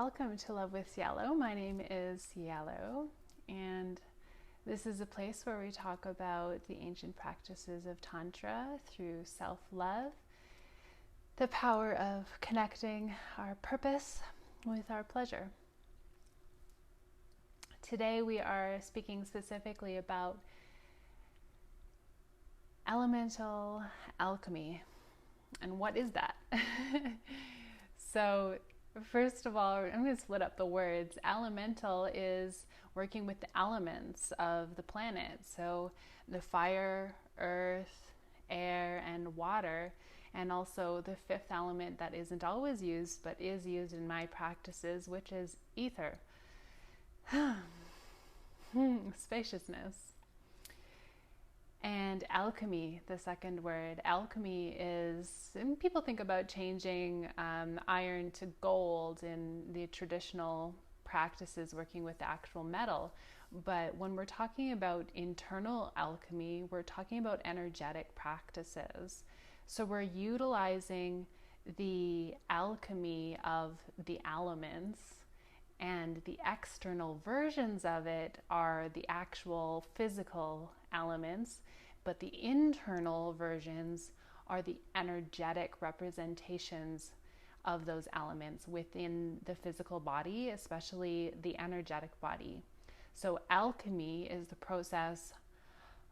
Welcome to Love with 𝗘𝗹𝗼𝗺. My name is 𝗘𝗑𝗪, and this is a place where we talk about the ancient practices of Tantra through self-love, the power of connecting our purpose with our pleasure. Today we are speaking specifically about elemental alchemy. And what is that? So first of all, I'm going to split up the words. Elemental is working with the elements of the planet. So the fire, earth, air, and water. And also the fifth element that isn't always used, but is used in my practices, which is ether. Spaciousness. And alchemy, the second word. Alchemy is, and people think about changing iron to gold in the traditional practices working with the actual metal. But when we're talking about internal alchemy, we're talking about energetic practices. So we're utilizing the alchemy of the elements, and the external versions of it are the actual physical elements, but the internal versions are the energetic representations of those elements within the physical body, especially the energetic body. So alchemy is the process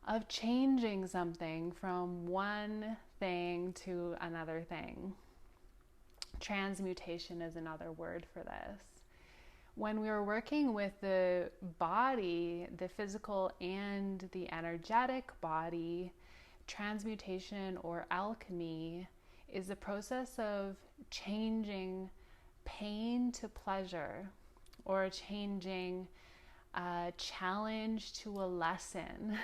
of changing something from one thing to another thing. Transmutation is another word for this. When we are working with the body, the physical and the energetic body, transmutation or alchemy is the process of changing pain to pleasure, or changing a challenge to a lesson.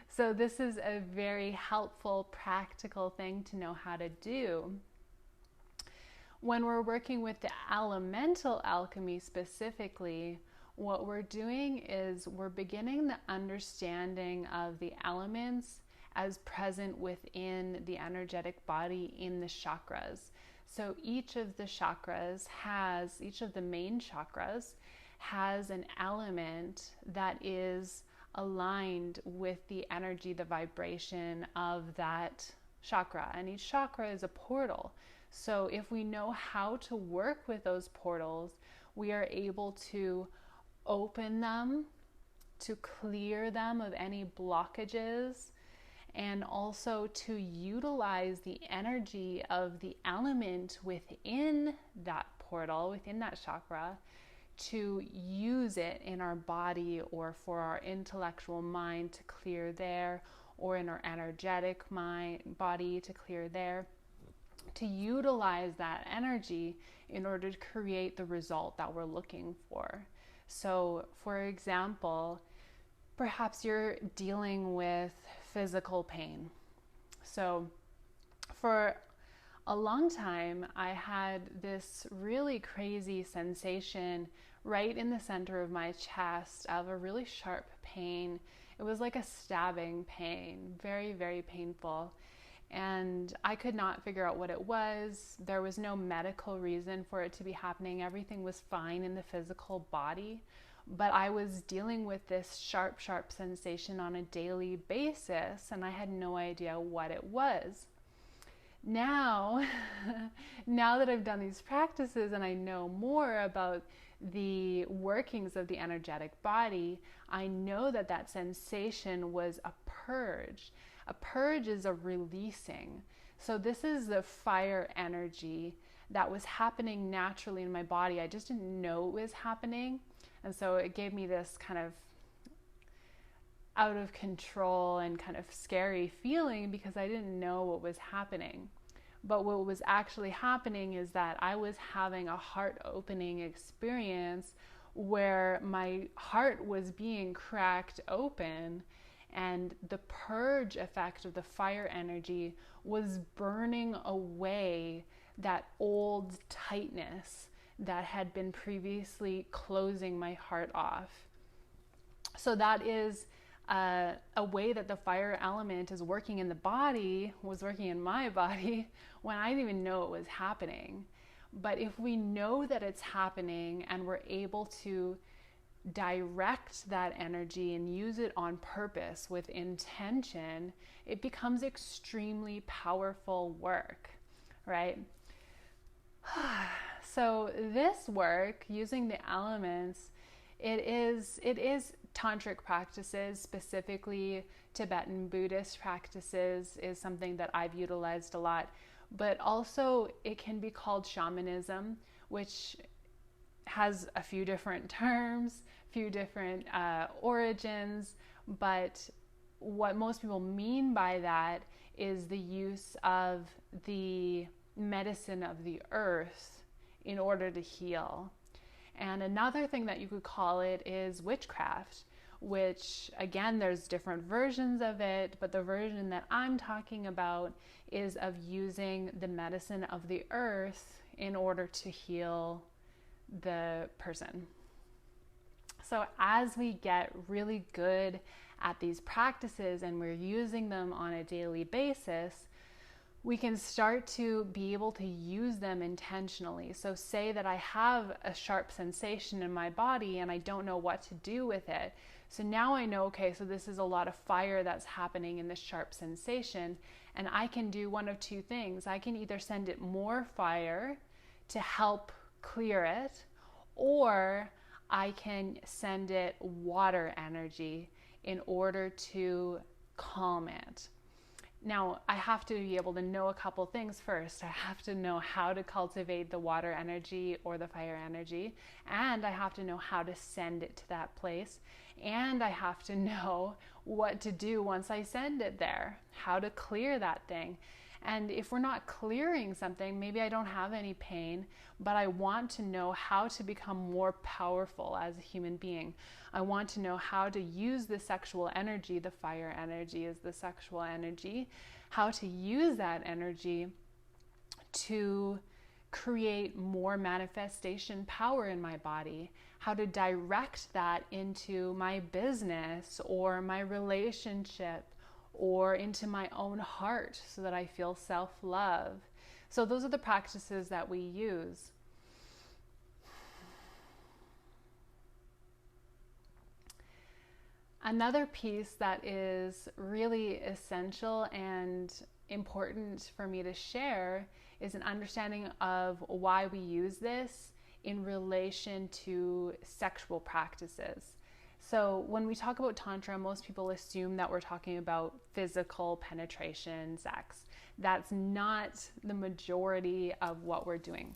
So this is a very helpful, practical thing to know how to do. When we're working with the elemental alchemy specifically, what we're doing is we're beginning the understanding of the elements as present within the energetic body in the chakras. So each of the main chakras has an element that is aligned with the energy, the vibration of that chakra. And each chakra is a portal. So if we know how to work with those portals, we are able to open them, to clear them of any blockages, and also to utilize the energy of the element within that portal, within that chakra, to use it in our body or for our intellectual mind to clear there, or in our energetic body to clear there. To utilize that energy in order to create the result that we're looking for. So, for example, perhaps you're dealing with physical pain. So, for a long time, I had this really crazy sensation right in the center of my chest of a really sharp pain. It was like a stabbing pain, very, very painful. And I could not figure out what it was. There was no medical reason for it to be happening. Everything was fine in the physical body. But I was dealing with this sharp, sharp sensation on a daily basis, and I had no idea what it was. Now, now that I've done these practices and I know more about the workings of the energetic body, I know that that sensation was a purge. A purge is a releasing. So this is the fire energy that was happening naturally in my body. I just didn't know it was happening. And so it gave me this kind of out of control and kind of scary feeling because I didn't know what was happening. But what was actually happening is that I was having a heart-opening experience where my heart was being cracked open, and the purge effect of the fire energy was burning away that old tightness that had been previously closing my heart off. So that is a way that the fire element is working in the body, was working in my body when I didn't even know it was happening. But if we know that it's happening and we're able to direct that energy and use it on purpose with intention, it becomes extremely powerful work, right? So this work, using the elements, it is tantric practices, specifically Tibetan Buddhist practices is something that I've utilized a lot, but also it can be called shamanism, which has a few different terms, few different origins, but what most people mean by that is the use of the medicine of the earth in order to heal. And another thing that you could call it is witchcraft, which again, there's different versions of it, but the version that I'm talking about is of using the medicine of the earth in order to heal the person. So as we get really good at these practices and we're using them on a daily basis, we can start to be able to use them intentionally. So say that I have a sharp sensation in my body and I don't know what to do with it. So now I know, okay, so this is a lot of fire that's happening in this sharp sensation, and I can do one of two things. I can either send it more fire to help clear it, or I can send it water energy in order to calm it. Now, I have to be able to know a couple things first. I have to know how to cultivate the water energy or the fire energy, and I have to know how to send it to that place, and I have to know what to do once I send it there, how to clear that thing. And if we're not clearing something, maybe I don't have any pain, but I want to know how to become more powerful as a human being. I want to know how to use the sexual energy, the fire energy is the sexual energy, how to use that energy to create more manifestation power in my body, how to direct that into my business or my relationship or into my own heart so that I feel self-love. So those are the practices that we use. Another piece that is really essential and important for me to share is an understanding of why we use this in relation to sexual practices. So when we talk about Tantra, most people assume that we're talking about physical penetration, sex. That's not the majority of what we're doing.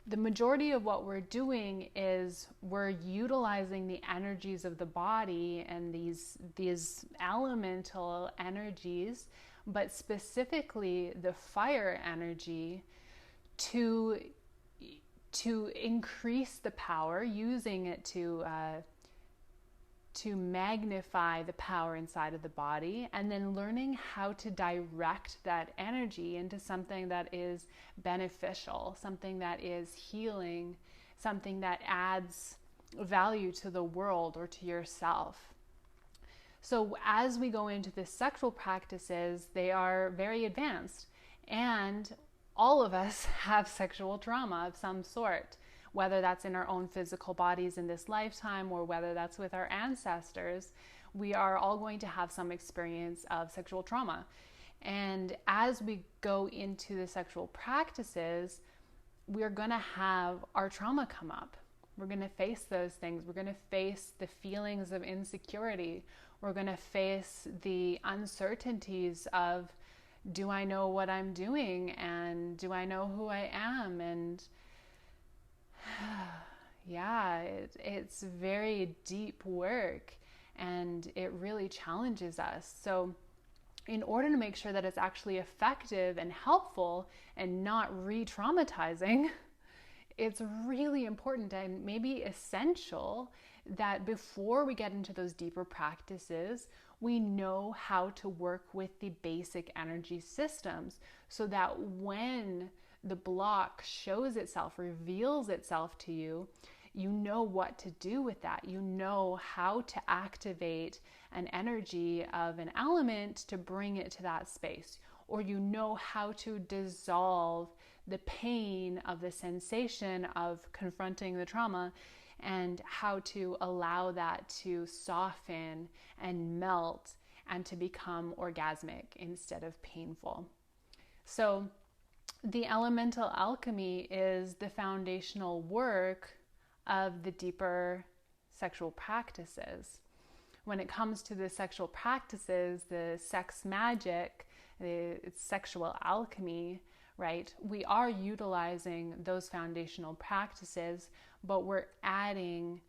The majority of what we're doing is we're utilizing the energies of the body and these elemental energies, but specifically the fire energy to increase the power, using it to magnify the power inside of the body, and then learning how to direct that energy into something that is beneficial, something that is healing, something that adds value to the world or to yourself. So as we go into the sexual practices, they are very advanced, and all of us have sexual trauma of some sort, whether that's in our own physical bodies in this lifetime or whether that's with our ancestors. We are all going to have some experience of sexual trauma. And as we go into the sexual practices, we're going to have our trauma come up. We're going to face those things. We're going to face the feelings of insecurity. We're going to face the uncertainties of, do I know what I'm doing? And do I know who I am? And yeah, it's very deep work, and it really challenges us. So in order to make sure that it's actually effective and helpful and not re-traumatizing, it's really important and maybe essential that before we get into those deeper practices, we know how to work with the basic energy systems so that when the block shows itself, reveals itself to you, you know what to do with that. You know how to activate an energy of an element to bring it to that space, or you know how to dissolve the pain of the sensation of confronting the trauma, and how to allow that to soften and melt and to become orgasmic instead of painful. So the elemental alchemy is the foundational work of the deeper sexual practices. When it comes to the sexual practices, the sex magic, it's sexual alchemy, right? We are utilizing those foundational practices, but we're adding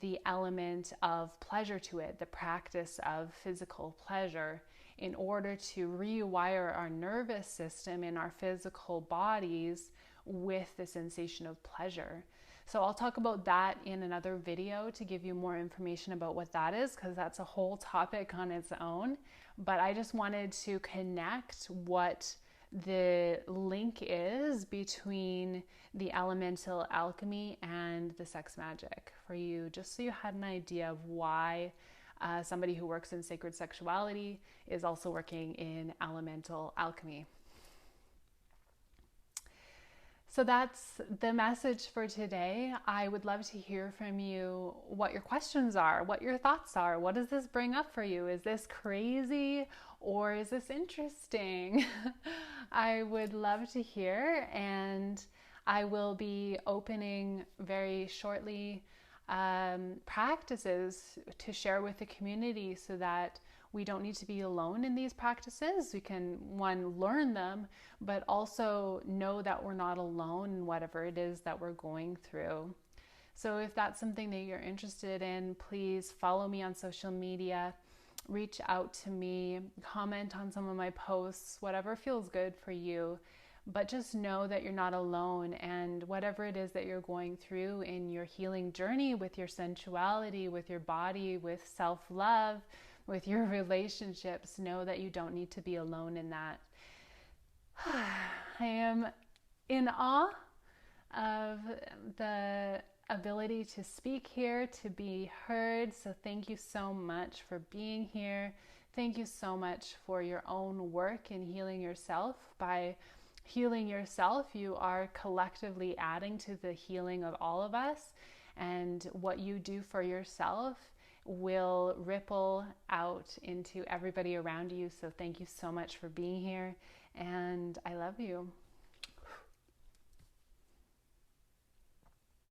the element of pleasure to it, the practice of physical pleasure, in order to rewire our nervous system in our physical bodies with the sensation of pleasure. So I'll talk about that in another video to give you more information about what that is, because that's a whole topic on its own. But I just wanted to connect what the link is between the elemental alchemy and the sex magic for you, just so you had an idea of why somebody who works in sacred sexuality is also working in elemental alchemy. So that's the message for today. I would love to hear from you what your questions are, what your thoughts are. What does this bring up for you? Is this crazy or is this interesting? I would love to hear, and I will be opening very shortly practices to share with the community so that we don't need to be alone in these practices. We can, one, learn them, but also know that we're not alone in whatever it is that we're going through. So if that's something that you're interested in, please follow me on social media, reach out to me, comment on some of my posts, whatever feels good for you. But just know that you're not alone, and whatever it is that you're going through in your healing journey with your sensuality, with your body, with self-love, with your relationships, know that you don't need to be alone in that. I am in awe of the ability to speak here, to be heard. So thank you so much for being here. Thank you so much for your own work in healing yourself. By healing yourself, you are collectively adding to the healing of all of us. And what you do for yourself will ripple out into everybody around you. So thank you so much for being here, and I love you.